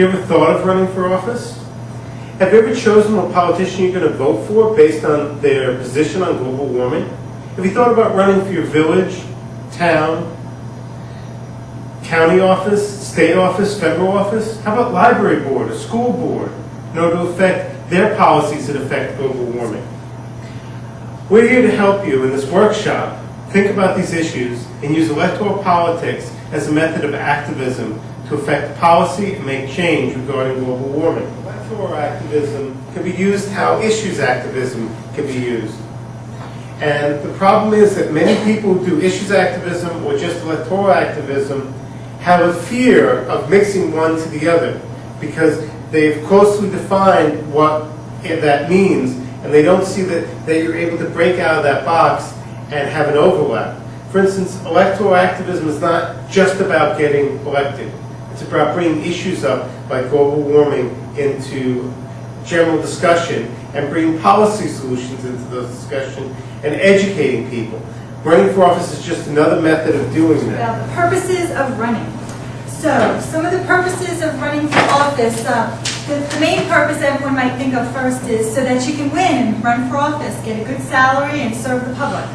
you ever thought of running for office? Have you ever chosen what politician you're going to vote for based on their position on global warming? Have you thought about running for your village, town, county office, state office, federal office? How about library board or school board in order to affect their policies that affect global warming? We're here to help you in this workshop think about these issues and use electoral politics as a method of activism to affect policy and make change regarding global warming. Electoral activism can be used how issues activism can be used. And the problem is that many people who do issues activism or just electoral activism have a fear of mixing one to the other because they've closely defined what that means, and they don't see that you're able to break out of that box and have an overlap. For instance, electoral activism is not just about getting elected. It's about bringing issues up like global warming into general discussion and bringing policy solutions into those discussions and educating people. Running for office is just another method of doing that. About the purposes of running. So, some of the purposes of running for office, the main purpose everyone might think of first is so that you can win and run for office, get a good salary, and serve the public.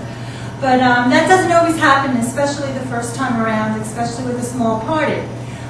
But that doesn't always happen, especially the first time around, especially with a small party.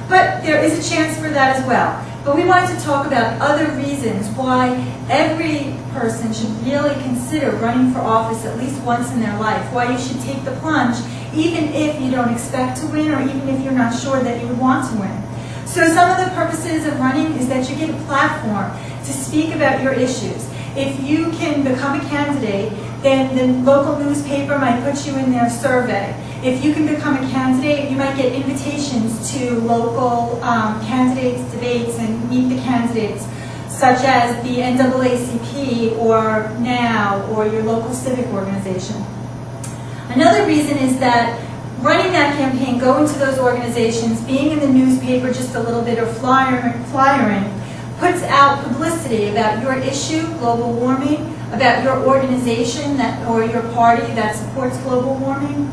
But there is a chance for that as well. But we wanted to talk about other reasons why every person should really consider running for office at least once in their life, why you should take the plunge, even if you don't expect to win or even if you're not sure that you would want to win. So some of the purposes of running is that you get a platform to speak about your issues. If you can become a candidate, then the local newspaper might put you in their survey. If you can become a candidate, you might get invitations to local candidates' debates and meet the candidates, such as the NAACP or NOW or your local civic organization. Another reason is that running that campaign, going to those organizations, being in the newspaper just a little bit or flyering, puts out publicity about your issue, global warming, about your organization or your party that supports global warming.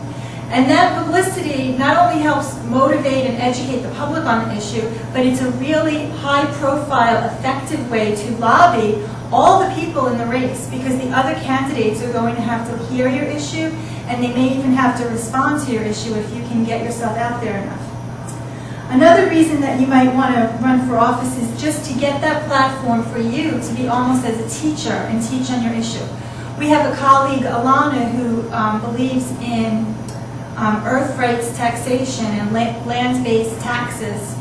And that publicity not only helps motivate and educate the public on the issue, but it's a really high-profile, effective way to lobby all the people in the race, because the other candidates are going to have to hear your issue, and they may even have to respond to your issue if you can get yourself out there enough. Another reason that you might want to run for office is just to get that platform for you to be almost as a teacher and teach on your issue. We have a colleague, Alana, who believes in earth rights taxation and land-based taxes.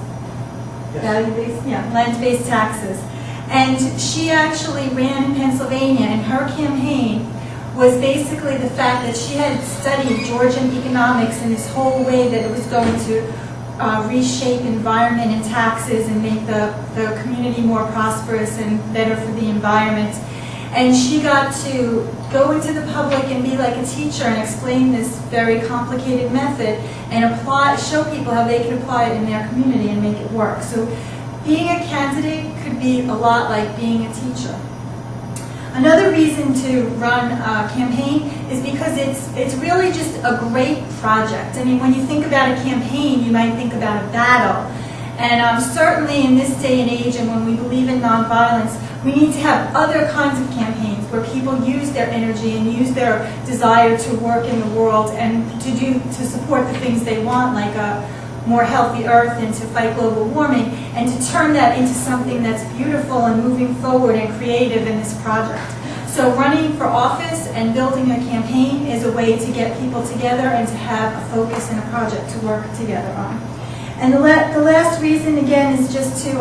Yes. Value-based, yeah, land-based taxes. And she actually ran in Pennsylvania, and her campaign was basically the fact that she had studied Georgian economics in this whole way that it was going to reshape environment and taxes and make the community more prosperous and better for the environment. And she got to go into the public and be like a teacher and explain this very complicated method and show people how they can apply it in their community and make it work. So being a candidate could be a lot like being a teacher. Another reason to run a campaign is because it's really just a great project. I mean, when you think about a campaign, you might think about a battle. And certainly in this day and age, and when we believe in nonviolence, we need to have other kinds of campaigns where people use their energy and use their desire to work in the world and to support the things they want, like a more healthy earth and to fight global warming, and to turn that into something that's beautiful and moving forward and creative in this project. So running for office and building a campaign is a way to get people together and to have a focus and a project to work together on. And the last reason, again, is just to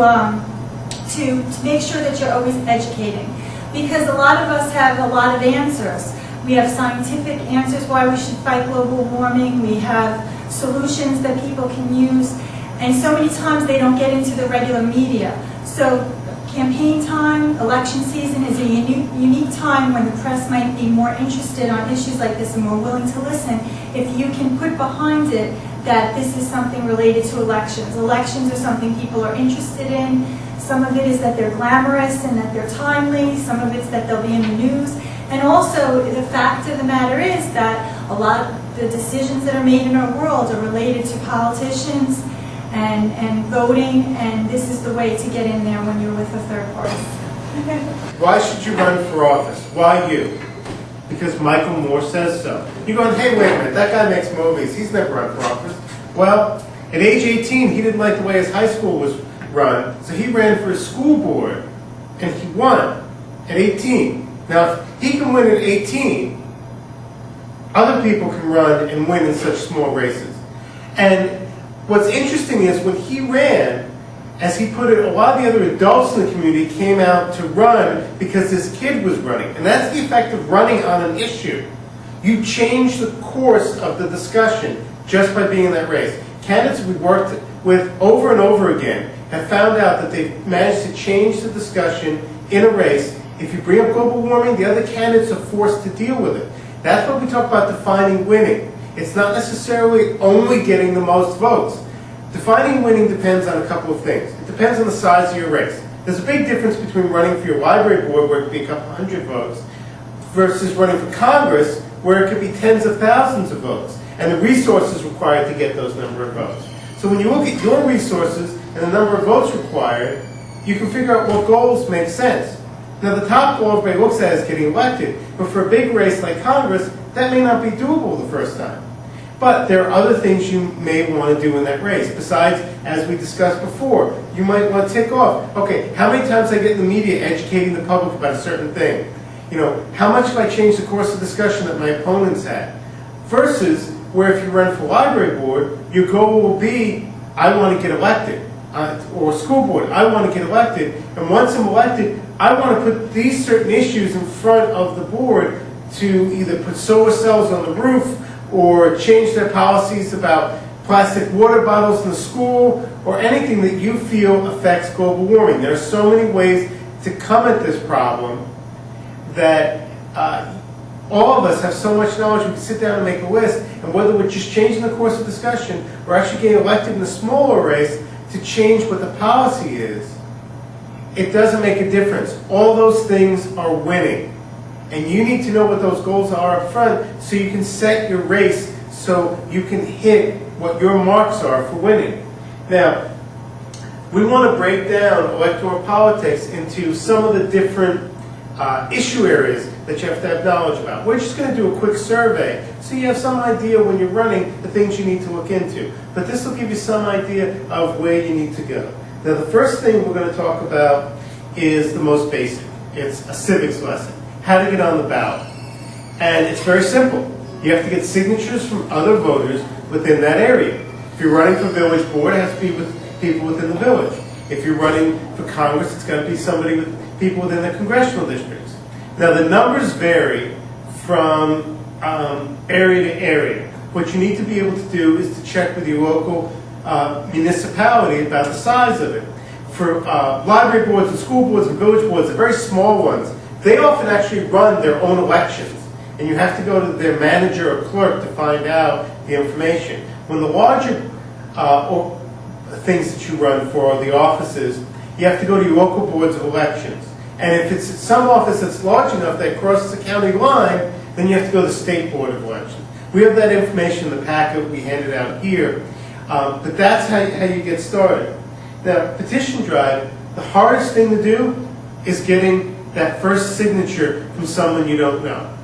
make sure that you're always educating. Because a lot of us have a lot of answers. We have scientific answers why we should fight global warming. We have solutions that people can use. And so many times they don't get into the regular media. So campaign time, election season is a unique time when the press might be more interested on issues like this and more willing to listen if you can put behind it that this is something related to elections. Elections are something people are interested in. Some of it is that they're glamorous and that they're timely. Some of it's that they'll be in the news. And also, the fact of the matter is that a lot of the decisions that are made in our world are related to politicians and voting, and this is the way to get in there when you're with a third party. Why should you run for office? Why you? Because Michael Moore says so. You're going, hey, wait a minute, that guy makes movies. He's never run for office. Well, at age 18, he didn't like the way his high school was run, so he ran for his school board, and he won at 18. Now, if he can win at 18, other people can run and win in such small races. And what's interesting is when he ran, as he put it, a lot of the other adults in the community came out to run because this kid was running. And that's the effect of running on an issue. You change the course of the discussion just by being in that race. Candidates we worked with over and over again have found out that they've managed to change the discussion in a race. If you bring up global warming, the other candidates are forced to deal with it. That's what we talk about defining winning. It's not necessarily only getting the most votes. Defining winning depends on a couple of things. It depends on the size of your race. There's a big difference between running for your library board, where it could be a couple hundred votes, versus running for Congress, where it could be tens of thousands of votes, and the resources required to get those number of votes. So when you look at your resources and the number of votes required, you can figure out what goals make sense. Now, the top goal everybody looks at is getting elected, but for a big race like Congress, that may not be doable the first time. But there are other things you may want to do in that race. Besides, as we discussed before, you might want to tick off, okay, how many times I get in the media educating the public about a certain thing? You know, how much have I changed the course of discussion that my opponents had? Versus where if you run for library board, your goal will be, I want to get elected. Or school board, I want to get elected. And once I'm elected, I want to put these certain issues in front of the board to either put solar cells on the roof or change their policies about plastic water bottles in the school or anything that you feel affects global warming. There are so many ways to come at this problem that all of us have so much knowledge, we can sit down and make a list, and whether we're just changing the course of discussion or actually getting elected in a smaller race to change what the policy is, it doesn't make a difference. All those things are winning. And you need to know what those goals are up front so you can set your race so you can hit what your marks are for winning. Now, we want to break down electoral politics into some of the different issue areas that you have to have knowledge about. We're just going to do a quick survey so you have some idea when you're running the things you need to look into. But this will give you some idea of where you need to go. Now, the first thing we're going to talk about is the most basic. It's a civics lesson. How to get on the ballot. And it's very simple. You have to get signatures from other voters within that area. If you're running for village board, it has to be with people within the village. If you're running for Congress, it's got to be somebody with people within the congressional districts. Now, the numbers vary from area to area. What you need to be able to do is to check with your local municipality about the size of it. For library boards and school boards and village boards, the very small ones, they often actually run their own elections, and you have to go to their manager or clerk to find out the information. When the larger things that you run for are the offices, you have to go to your local boards of elections. And if it's some office that's large enough that crosses the county line, then you have to go to the state board of elections. We have that information in the packet we handed out here, but that's how you get started. Now, petition drive, the hardest thing to do is getting that first signature from someone you don't know.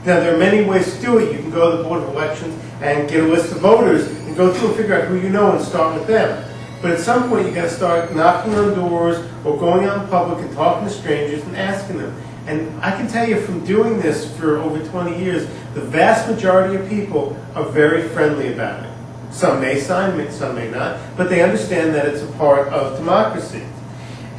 Now, there are many ways to do it. You can go to the Board of Elections and get a list of voters and go through and figure out who you know and start with them. But at some point, you've got to start knocking on doors or going out in public and talking to strangers and asking them. And I can tell you from doing this for over 20 years, the vast majority of people are very friendly about it. Some may sign, some may not, but they understand that it's a part of democracy.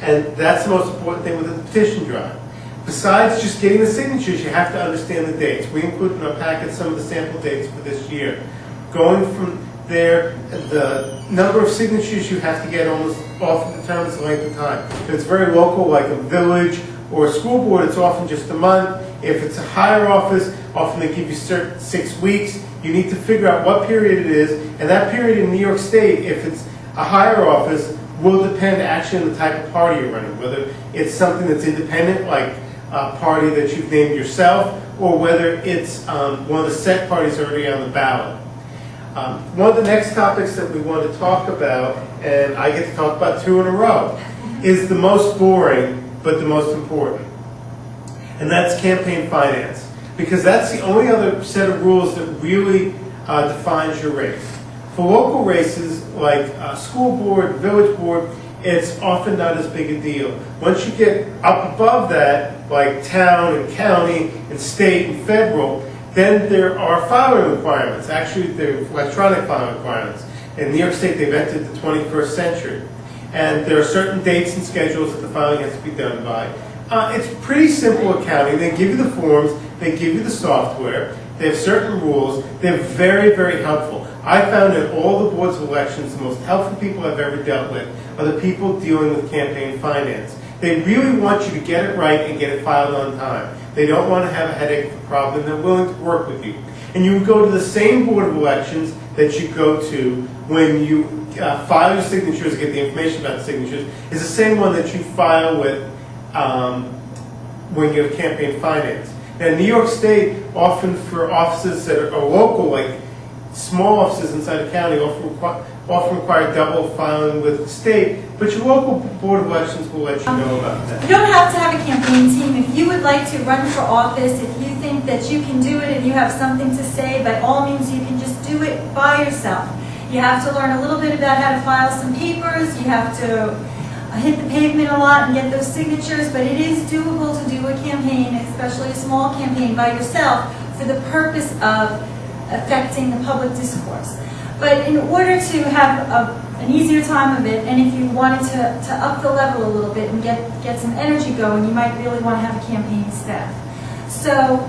And that's the most important thing with the petition drive. Besides just getting the signatures, you have to understand the dates. We included in our packet some of the sample dates for this year. Going from there, the number of signatures you have to get almost often determines the length of time. If it's very local, like a village or a school board, it's often just a month. If it's a higher office, often they give you 6 weeks. You need to figure out what period it is, and that period in New York State, if it's a higher office, will depend actually on the type of party you're running, whether it's something that's independent, like a party that you've named yourself, or whether it's one of the set parties already on the ballot. One of the next topics that we want to talk about and I get to talk about 2 in a row, is the most boring but the most important. And that's campaign finance, because that's the only other set of rules that really defines your race. For local races like school board, village board, it's often not as big a deal. Once you get up above that, like town and county and state and federal, then there are filing requirements. Actually, there are electronic filing requirements. In New York State, they've entered the 21st century. And there are certain dates and schedules that the filing has to be done by. It's pretty simple accounting. They give you the forms, they give you the software, they have certain rules. They're very, very helpful. I found that all the boards of elections, the most helpful people I've ever dealt with are the people dealing with campaign finance. They really want you to get it right and get it filed on time. They don't want to have a headache of a problem. They're willing to work with you. And you would go to the same board of elections that you go to when you file your signatures, get the information about the signatures, is the same one that you file with when you have campaign finance. Now, in New York State, often for offices that are local, like small offices inside a county, often require double filing with the state, but your local board of elections will let you know about that. You don't have to have a campaign team. If you would like to run for office, if you think that you can do it and you have something to say, by all means you can just do it by yourself. You have to learn a little bit about how to file some papers. You have to hit the pavement a lot and get those signatures, but it is doable to do a campaign, especially a small campaign, by yourself for the purpose of affecting the public discourse. But in order to have an easier time of it, and if you wanted to up the level a little bit and get some energy going, you might really want to have a campaign staff. So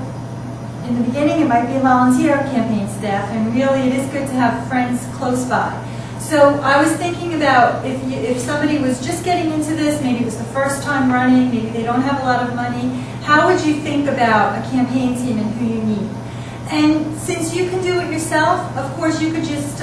in the beginning, it might be a volunteer campaign staff, and really it is good to have friends close by. So I was thinking about if somebody was just getting into this, maybe it was the first time running, maybe they don't have a lot of money, how would you think about a campaign team and who you need? And since you can do it yourself, of course you could just,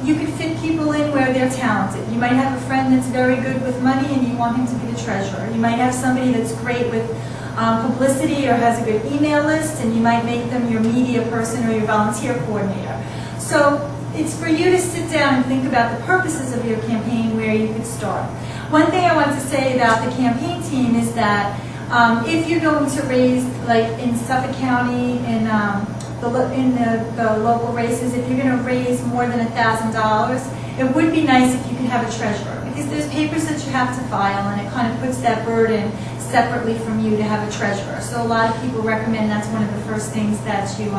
you could fit people in where they're talented. You might have a friend that's very good with money and you want him to be the treasurer. You might have somebody that's great with publicity or has a good email list, and you might make them your media person or your volunteer coordinator. So it's for you to sit down and think about the purposes of your campaign, where you could start. One thing I want to say about the campaign team is that if you're going to raise, like in Suffolk County, in the local races, if you're going to raise more than $1,000, it would be nice if you could have a treasurer, because there's papers that you have to file, and it kind of puts that burden separately from you to have a treasurer. So a lot of people recommend that's one of the first things that you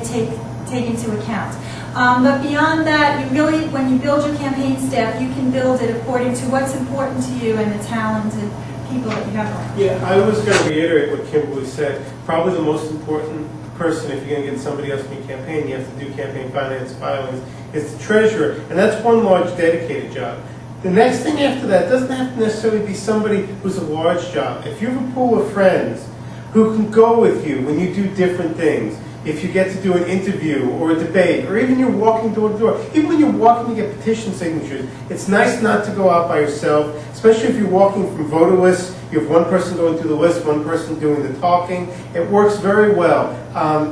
take into account. But beyond that, you really, when you build your campaign staff, you can build it according to what's important to you and the talented people that you have around. Yeah, I was going to reiterate what Kimberly said. Probably the most important person, if you're going to get somebody else in your campaign, you have to do campaign finance filings, is the treasurer, and that's one large dedicated job. The next thing after that doesn't have to necessarily be somebody who's a large job. If you have a pool of friends who can go with you when you do different things, if you get to do an interview or a debate, or even you're walking door to door, even when you're walking to get petition signatures, it's nice not to go out by yourself, especially if you're walking from voter lists. You have one person going through the list, one person doing the talking. It works very well.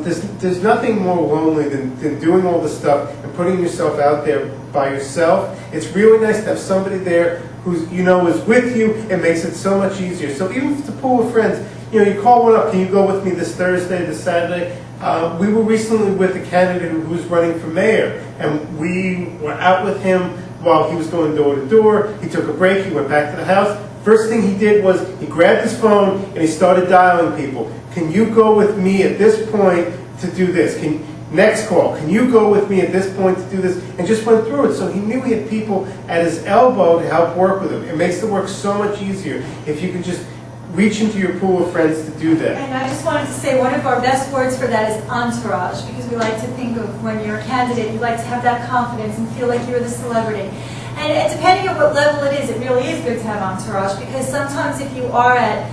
There's nothing more lonely than doing all this stuff and putting yourself out there by yourself. It's really nice to have somebody there who's, is with you. It makes it so much easier. So even if it's a pool of friends, you call one up, can you go with me this Thursday, this Saturday? We were recently with a candidate who was running for mayor, and we were out with him while he was going door to door. He took a break, he went back to the house. First thing he did was he grabbed his phone and he started dialing people. Can you go with me at this point to do this? Next call, can you go with me at this point to do this? And just went through it. So he knew he had people at his elbow to help work with him. It makes the work so much easier if you can just reach into your pool of friends to do that. And I just wanted to say one of our best words for that is entourage, because we like to think of when you're a candidate, you like to have that confidence and feel like you're the celebrity. And depending on what level it is, it really is good to have entourage, because sometimes if you are at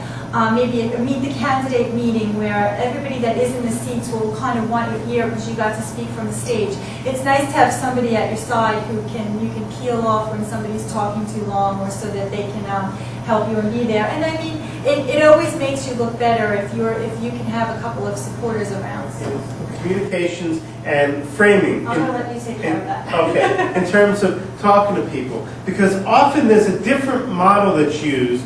maybe a meet the candidate meeting where everybody that is in the seats will kind of want your ear because you got to speak from the stage, it's nice to have somebody at your side who you can peel off when somebody's talking too long, or so that they can help you and be there. And I mean, it always makes you look better if you can have a couple of supporters around. So. Communications and framing. I'm going to let you take care of that. Okay, in terms of talking to people. Because often there's a different model that's used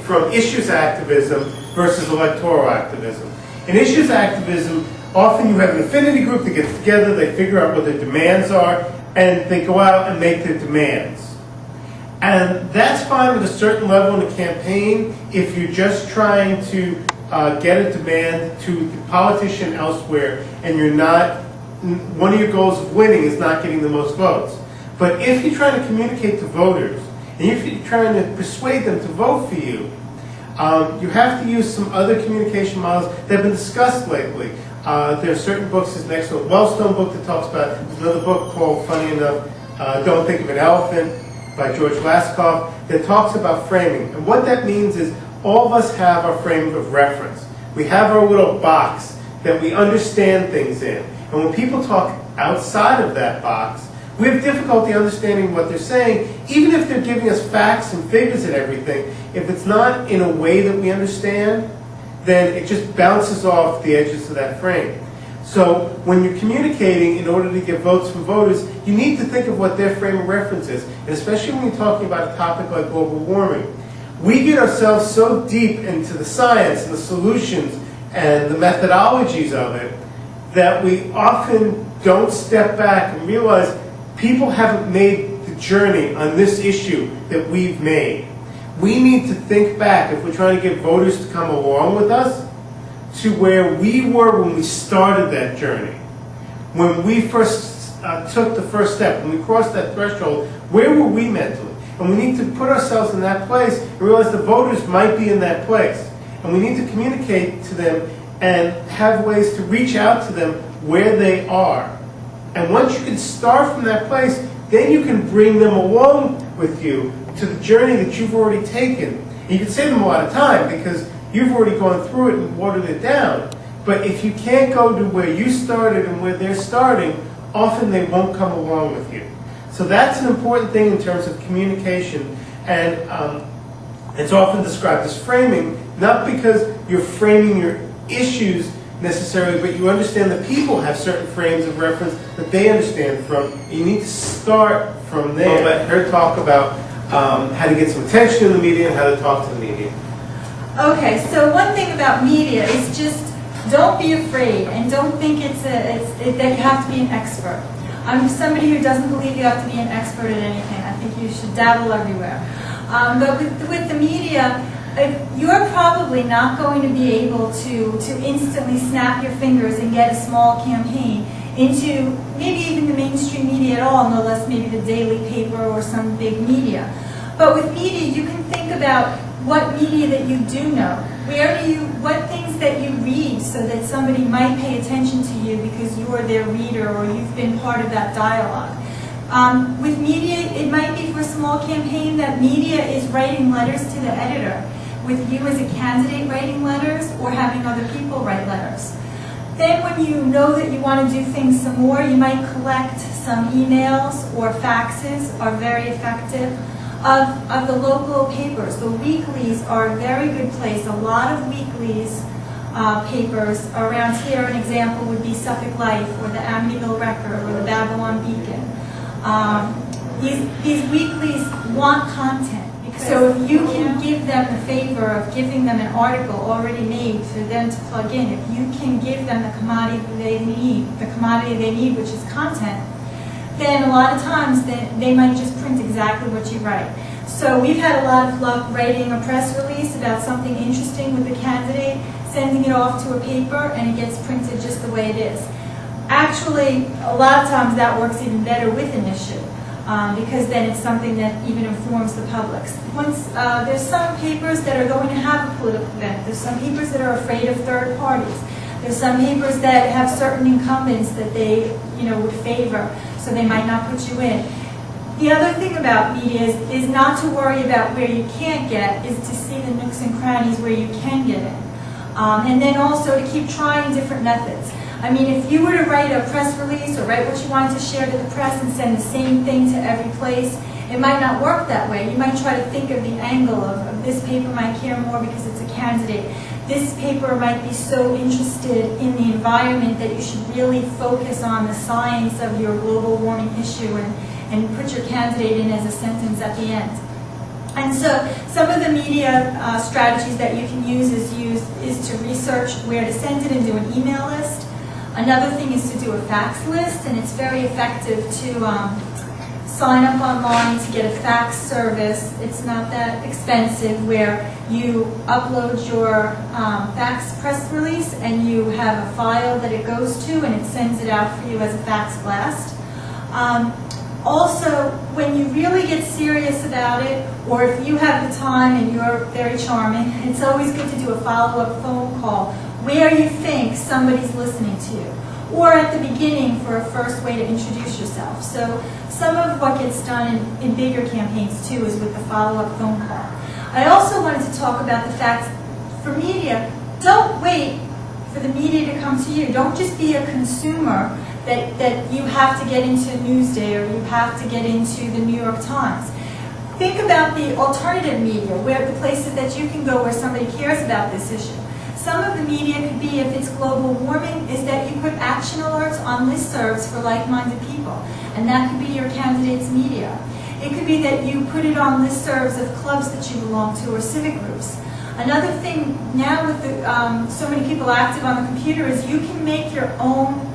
from issues activism versus electoral activism. In issues activism, often you have an affinity group that gets together, they figure out what their demands are, and they go out and make their demands. And that's fine at a certain level in a campaign if you're just trying to get a demand to the politician elsewhere, and you're not, one of your goals of winning is not getting the most votes. But if you're trying to communicate to voters, and if you're trying to persuade them to vote for you, you have to use some other communication models that have been discussed lately. There are certain books, there's an excellent Wellstone book that talks about, there's another book called, funny enough, Don't Think of an Elephant, by George Laskoff, that talks about framing. And what that means is all of us have our frame of reference. We have our little box that we understand things in. And when people talk outside of that box, we have difficulty understanding what they're saying, even if they're giving us facts and figures and everything. If it's not in a way that we understand, then it just bounces off the edges of that frame. So when you're communicating in order to get votes from voters, you need to think of what their frame of reference is. And especially when you're talking about a topic like global warming. We get ourselves so deep into the science and the solutions and the methodologies of it that we often don't step back and realize people haven't made the journey on this issue that we've made. We need to think back, if we're trying to get voters to come along with us, to where we were when we started that journey. When we first took the first step, when we crossed that threshold, where were we mentally? And we need to put ourselves in that place and realize the voters might be in that place. And we need to communicate to them and have ways to reach out to them where they are. And once you can start from that place, then you can bring them along with you to the journey that you've already taken. And you can save them a lot of time because you've already gone through it and watered it down. But if you can't go to where you started and where they're starting, often they won't come along with you. So that's an important thing in terms of communication. And it's often described as framing, not because you're framing your issues necessarily, but you understand that people have certain frames of reference that they understand from. You need to start from there. I'll let her talk about how to get some attention in the media and how to talk to the media. Okay, so one thing about media is just don't be afraid and don't think that you have to be an expert. I'm somebody who doesn't believe you have to be an expert at anything. I think you should dabble everywhere. But with the media, you're probably not going to be able to instantly snap your fingers and get a small campaign into maybe even the mainstream media at all, no less maybe the daily paper or some big media. But with media, you can think about what media that you do know. What things that you read so that somebody might pay attention to you because you are their reader or you've been part of that dialogue. With media, it might be for a small campaign that media is writing letters to the editor, with you as a candidate writing letters or having other people write letters. Then when you know that you want to do things some more, you might collect some emails or faxes are very effective. Of the local papers. The weeklies are a very good place. A lot of weeklies papers around here, an example would be Suffolk Life or the Amityville Record or the Babylon Beacon. These weeklies want content. So if you can give them the favor of giving them an article already made for them to plug in, if you can give them the commodity they need, which is content, then a lot of times they might just print exactly what you write. So we've had a lot of luck writing a press release about something interesting with the candidate, sending it off to a paper, and it gets printed just the way it is. Actually, a lot of times that works even better with an issue, because then it's something that even informs the public. There's some papers that are going to have a political bent. There's some papers that are afraid of third parties. There's some papers that have certain incumbents that they would favor, so they might not put you in. The other thing about media is not to worry about where you can't get, is to see the nooks and crannies where you can get in. And then also to keep trying different methods. I mean, if you were to write a press release or write what you wanted to share to the press and send the same thing to every place, It might not work that way. You might try to think of the angle of this paper might care more because it's a candidate. This paper might be so interested in the environment that you should really focus on the science of your global warming issue and put your candidate in as a sentence at the end. And so some of the media strategies that you can use is to research where to send it and do an email list. Another thing is to do a fax list, and it's very effective to sign up online to get a fax service. It's not that expensive, where you upload your fax press release and you have a file that it goes to and it sends it out for you as a fax blast. Also, when you really get serious about it, or if you have the time and you're very charming, it's always good to do a follow-up phone call where you think somebody's listening to you, or at the beginning for a first way to introduce yourself. So some of what gets done in bigger campaigns too is with the follow-up phone call. I also wanted to talk about the fact for media, don't wait for the media to come to you. Don't just be a consumer that you have to get into Newsday or you have to get into the New York Times. Think about the alternative media, where the places that you can go where somebody cares about this issue. Some of the media could be, if it's global warming, is that you put action alerts on listservs for like-minded people, and that could be your candidate's media. It could be that you put it on listservs of clubs that you belong to or civic groups. Another thing now with so many people active on the computer is you can make your own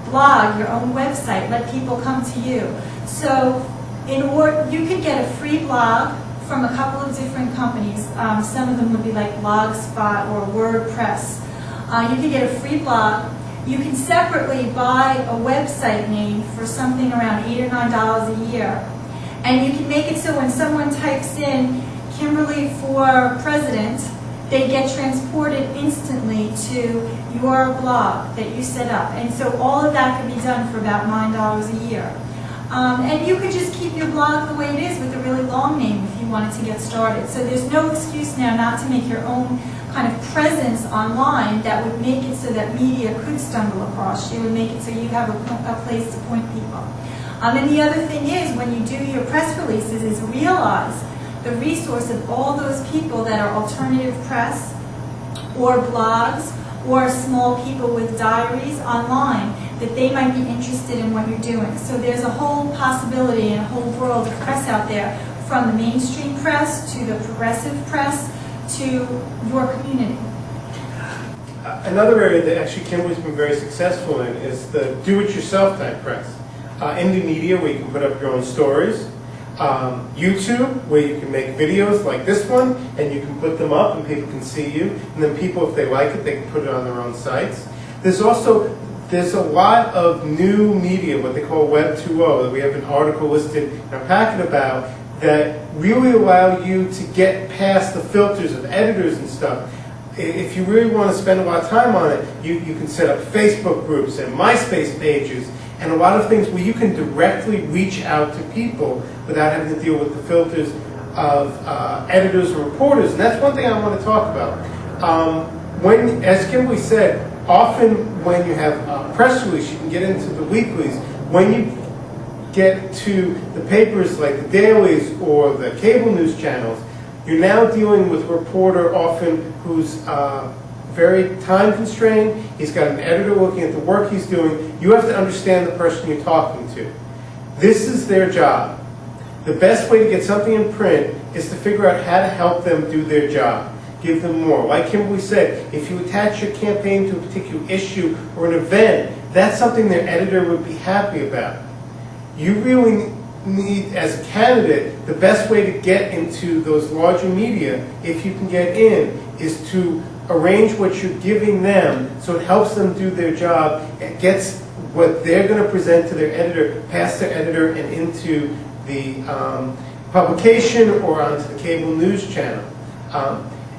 blog, your own website, let people come to you. So you could get a free blog from a couple of different companies. Some of them would be like Blogspot or WordPress. You could get a free blog. You can separately buy a website name for something around $8 or $9 a year. And you can make it so when someone types in Kimberly for President, they get transported instantly to your blog that you set up. And so all of that can be done for about $9 a year. And you could just keep your blog the way it is with a really long name if you wanted to get started. So there's no excuse now not to make your own kind of presence online that would make it so that media could stumble across you and make it so you have a place to point people. And the other thing is, when you do your press releases, is realize the resource of all those people that are alternative press or blogs or small people with diaries online, that they might be interested in what you're doing. So there's a whole possibility and a whole world of press out there, from the mainstream press to the progressive press to your community. Another area that actually Kimberly's been very successful in is the do-it-yourself type press. Indie media, where you can put up your own stories. YouTube, where you can make videos like this one, and you can put them up and people can see you. And then people, if they like it, they can put it on their own sites. There's a lot of new media, what they call Web 2.0, that we have an article listed in our packet about, that really allow you to get past the filters of editors and stuff. If you really want to spend a lot of time on it, you can set up Facebook groups and MySpace pages and a lot of things where you can directly reach out to people without having to deal with the filters of editors or reporters. And that's one thing I want to talk about. As Kimberly said, often when you have a press release, you can get into the weeklies. When you get to the papers like the dailies or the cable news channels, you're now dealing with a reporter often who's very time constrained. He's got an editor looking at the work he's doing. You have to understand the person you're talking to. This is their job. The best way to get something in print is to figure out how to help them do their job. Give them more. Like Kimberly said, if you attach your campaign to a particular issue or an event, that's something their editor would be happy about. You really need, as a candidate, the best way to get into those larger media, if you can get in, is to arrange what you're giving them so it helps them do their job. It gets what they're going to present to their editor, past their editor, and into the publication or onto the cable news channel.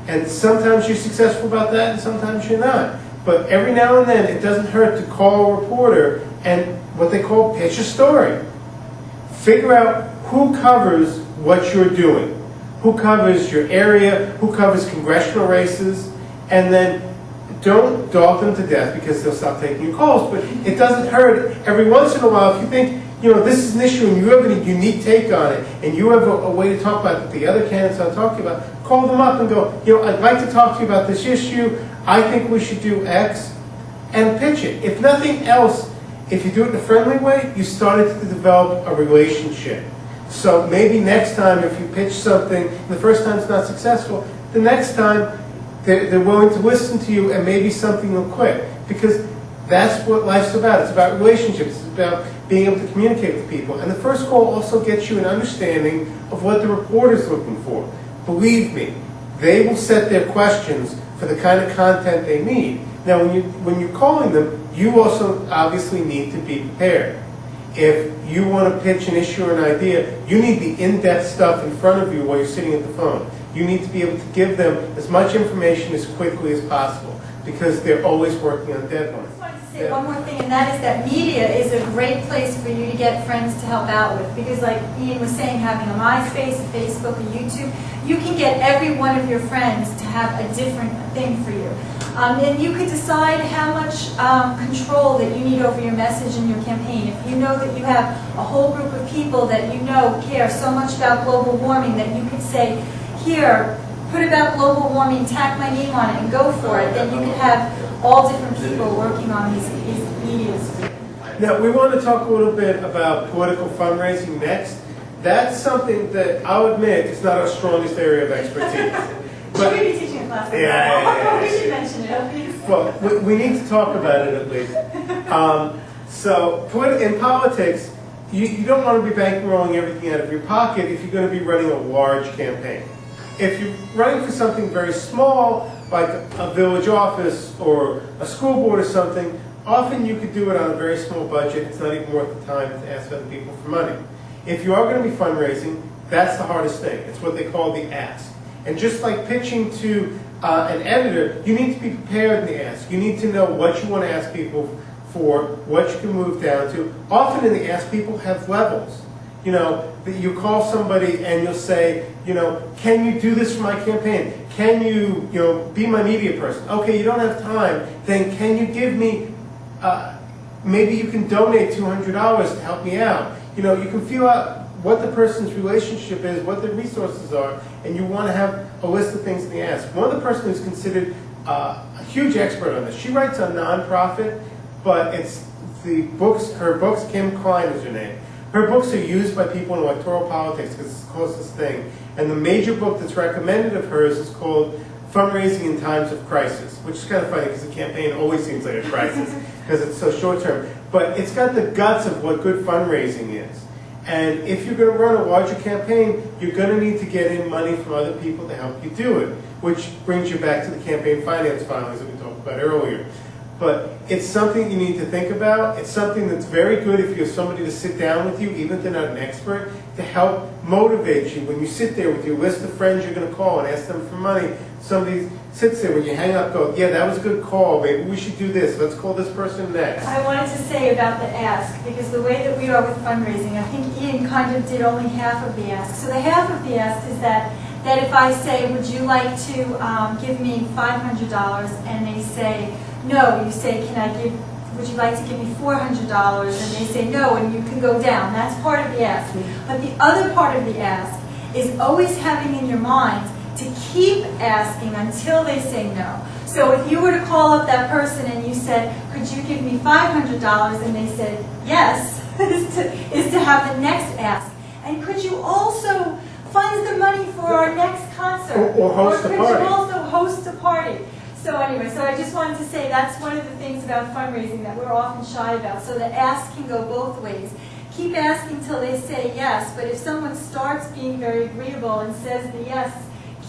And sometimes you're successful about that, and sometimes you're not. But every now and then, it doesn't hurt to call a reporter and what they call pitch a story. Figure out who covers what you're doing, who covers your area, who covers congressional races, and then don't dog them to death because they'll stop taking your calls. But it doesn't hurt every once in a while if you think this is an issue and you have a unique take on it, and you have a way to talk about it that the other candidates aren't talking about, call them up and go, I'd like to talk to you about this issue. I think we should do X, and pitch it. If nothing else, if you do it in a friendly way, you started to develop a relationship. So maybe next time if you pitch something, the first time it's not successful, the next time they're willing to listen to you and maybe something will click. Because that's what life's about. It's about relationships. It's about being able to communicate with people. And the first call also gets you an understanding of what the reporter's looking for. Believe me, they will set their questions for the kind of content they need. Now, when you're calling them, you also obviously need to be prepared. If you want to pitch an issue or an idea, you need the in-depth stuff in front of you while you're sitting at the phone. You need to be able to give them as much information as quickly as possible, because they're always working on deadlines. I just wanted to say one more thing, and that is that media is a great place for you to get friends to help out with. Because like Ian was saying, having a MySpace, a Facebook, a YouTube, you can get every one of your friends to have a different thing for you. And you could decide how much control that you need over your message and your campaign. If you know that you have a whole group of people that you know care so much about global warming that you could say, here, put about global warming, tack my name on it, and go for it, then you could have all different people working on these medias. Now, we want to talk a little bit about political fundraising next. That's something that I'll admit is not our strongest area of expertise. Should we be teaching a class? Yeah. We should mention it, at least. Well, we need to talk about it at least. In politics, you don't want to be bankrolling everything out of your pocket if you're going to be running a large campaign. If you're running for something very small, like a village office or a school board or something, often you could do it on a very small budget. It's not even worth the time to ask other people for money. If you are going to be fundraising, that's the hardest thing. It's what they call the ask. And just like pitching to an editor, you need to be prepared in the ask. You need to know what you want to ask people for, what you can move down to. Often in the ask, people have levels. You call somebody and you'll say, can you do this for my campaign? Can you, be my media person? Okay, you don't have time. Then can you give me, maybe you can donate $200 to help me out. You can feel out what the person's relationship is, what their resources are, and you want to have a list of things in the ask. One of the person who's considered a huge expert on this, she writes a nonprofit, but it's her books, Kim Klein is her name. Her books are used by people in electoral politics because it's the closest thing. And the major book that's recommended of hers is called Fundraising in Times of Crisis, which is kind of funny because the campaign always seems like a crisis because it's so short term. But it's got the guts of what good fundraising is. And if you're going to run a larger campaign, you're going to need to get in money from other people to help you do it, which brings you back to the campaign finance filings that we talked about earlier. But it's something you need to think about. It's something that's very good if you have somebody to sit down with you, even if they're not an expert, to help motivate you. When you sit there with your list of friends you're going to call and ask them for money, somebody sits there when you hang up, go, yeah, that was a good call, maybe we should do this, let's call this person next. I wanted to say about the ask, because the way that we are with fundraising, I think Ian kind of did only half of the ask. So the half of the ask is that if I say, would you like to give me $500, and they say, no, you say, would you like to give me $400? And they say no, and you can go down. That's part of the ask. But the other part of the ask is always having in your mind to keep asking until they say no. So if you were to call up that person and you said, could you give me $500? And they said yes, is to have the next ask. And could you also fund the money for our next concert? Or host a party. Or could you also host a party? So anyway, so I just wanted to say that's one of the things about fundraising that we're often shy about. So the ask can go both ways. Keep asking till they say yes, but if someone starts being very agreeable and says the yes,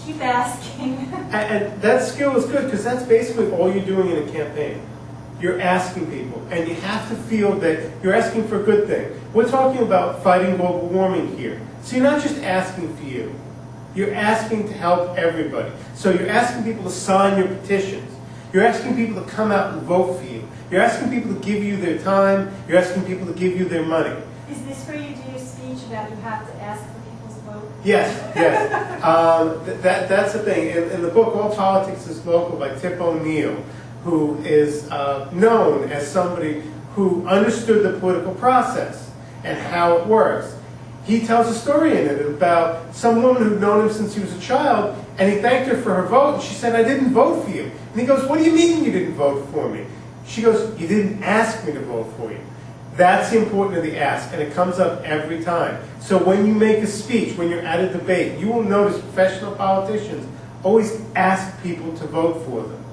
keep asking. And that skill is good because that's basically all you're doing in a campaign. You're asking people, and you have to feel that you're asking for a good thing. We're talking about fighting global warming here. So you're not just asking for you. You're asking to help everybody. So you're asking people to sign your petitions. You're asking people to come out and vote for you. You're asking people to give you their time. You're asking people to give you their money. Is this where you do your speech about you have to ask for people's vote? Yes. That's the thing. In the book, All Politics is Local by Tip O'Neill, who is known as somebody who understood the political process. and how it works. He tells a story in it about some woman who'd known him since he was a child, and he thanked her for her vote, and she said, "I didn't vote for you." And he goes, "What do you mean you didn't vote for me?" She goes, "You didn't ask me to vote for you." That's the importance of the ask, and it comes up every time. So when you make a speech, when you're at a debate, you will notice professional politicians always ask people to vote for them.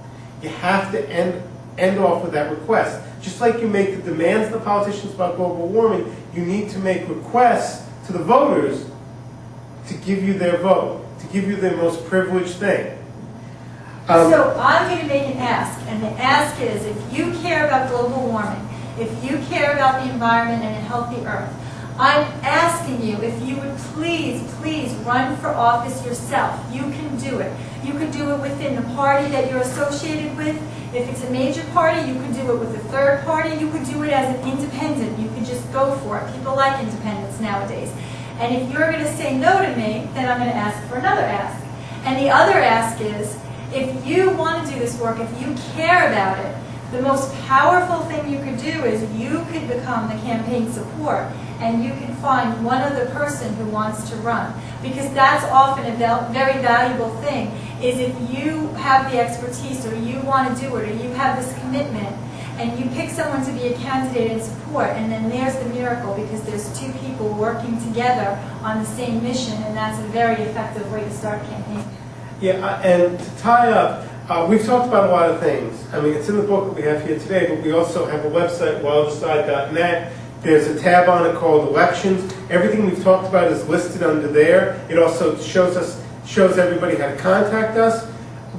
You have to end off with that request. Just like you make the demands of the politicians about global warming, you need to make requests to the voters to give you their vote, to give you their most privileged thing. So I'm going to make an ask, and the ask is, if you care about global warming, if you care about the environment and a healthy earth, I'm asking you if you would please run for office yourself. You can do it. You can do it within the party that you're associated with. If it's a major party, you can do it with a third party. You could do it as an independent. You could just go for it. People like independents nowadays. And if you're going to say no to me, then I'm going to ask for another ask. And the other ask is, if you want to do this work, if you care about it, the most powerful thing you could do is you could become the campaign support, and you can find one other person who wants to run. Because that's often a very valuable thing, is if you have the expertise, or you want to do it, or you have this commitment, and you pick someone to be a candidate and support, and then there's the miracle, because there's two people working together on the same mission, and that's a very effective way to start a campaign. Yeah, and to tie up, we've talked about a lot of things. I mean, it's in the book that we have here today, but we also have a website, wildaside.net. There's a tab on it called Elections. Everything we've talked about is listed under there. It also shows everybody how to contact us.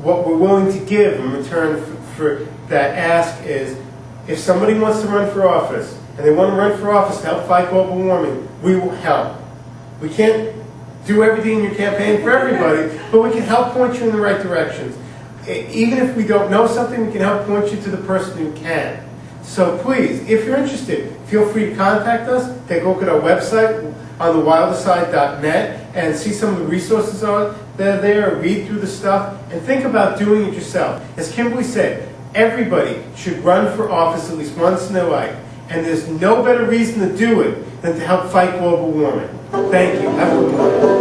What we're willing to give in return for that ask is, if somebody wants to run for office, and they want to run for office to help fight global warming, we will help. We can't do everything in your campaign for everybody, but we can help point you in the right directions. Even if we don't know something, we can help point you to the person who can. So please, if you're interested, feel free to contact us. Take a look at our website on thewildaside.net and see some of the resources that are there, read through the stuff, and think about doing it yourself. As Kimberly said, everybody should run for office at least once in their life, and there's no better reason to do it than to help fight global warming. Thank you. Have a good morning.